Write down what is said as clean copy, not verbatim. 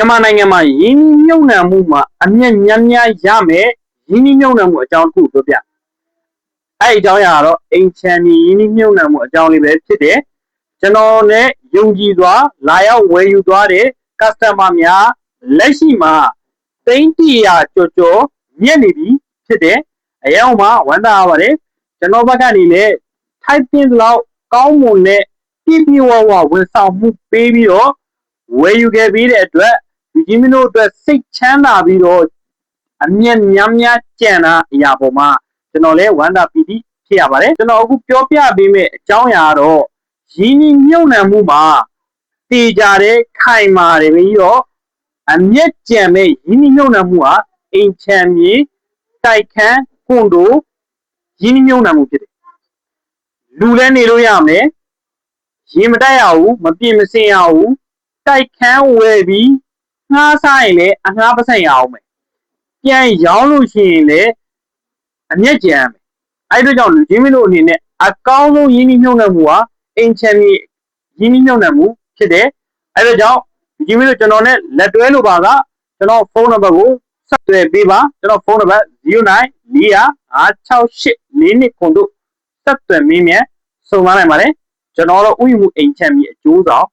မြန်မာနိုင်ငံမှာရင်းနှီးမြှုပ်နှံမှုမှာအမြတ်များများရမယ်ရင်းနှီးမြှုပ်နှံမှုအကြောင်းတစ်ခုပြောပြအဲ့အကြောင်းအရာကတော့အိမ်ချမ်းမြေရင်းနှီးမြှုပ်နှံမှုအကြောင်းလေးပဲဖြစ်တယ်ကျွန်တော်နဲ့ယုံကြည်စွာလာရောက်ဝယ်ယူသွားတဲ့ customer များလက်ရှိမှာသိန်း100ကျော်မြက်နေပြီဖြစ်တယ်အရင်ကဝမ်းသာရပါတယ်ကျွန်တော်ဘက်ကနေလည်းထိုက်တင်လောက်ကောင်းမွန်တဲ့ပြည့်ပြည့်ဝဝဝန်ဆောင်မှုပေးပြီးတော့ဝယ်ယူခဲ့ပြီးတဲ့အတွက်ဒီကြီးမင်းတို့အတွက်စိတ်ချမ်းသာပြီးတော့အမြတ်များများကြံတာအရာပေါ်မှာကျွန်တော်လည်းဝမ်းသာပီတိဖြစ်ရပါတယ်ကျွန်တော်အခုပြောပြပေးမယ့်အကြောင်းအရာတော့ရင်းနှီးမြှုပ်နှံမှုမှာတည်ကြတဲ့ခိုင်မာတယ်ပြီးတော့အမြတ်ကြံမဲ့ရင်းနှီးမြှုပ်နှံမှုဟာအိမ်ချမ်းမြေတိုက်ခန်းကွန်ဒိုရင်းနှီးမြှုပ်နှံမှုဖြစ်တယ်လူလည်းနေလို့ရမယ်ရေမတက်ရဘူးမပြင်းမစင်ရဘူးတိုက်ခန်းဝယ်ပြီးငှားစားရင်လည်းအငှားပစံရအောင်မယ်ပြန်ရောင်းလို့ရှိရင်လည်းအမြတ်ကြံရမယ်အဲ့တို့ကြောင့်လူချင်းမင်းတို့အနေနဲ့အကောင်းဆုံးရင်းနှီးမြှုပ်နှံမှုဟာအိမ်ချမ်းမြေရင်းနှီးမြှုပ်နှံမှုဖြစ်တယ်အဲ့တို့ကြောင့်လူချင်းမင်းတို့ကျွန်တော်နဲ့လက်တွဲလို့ပါကကျွန်တော်ဖုန်းနံပါတ်ကိုဆက်သွယ်ပေးပါကျွန်တော်ဖုန်းနံပါတ်094684ခုတို့ဆက်သွယ်မင်းမြန်စုံစမ်းနိုင်ပါတယ်ကျွန်တော်တို့ဥယျာဉ်မှုအိမ်ချမ်းမြေအကျိုးဆောင်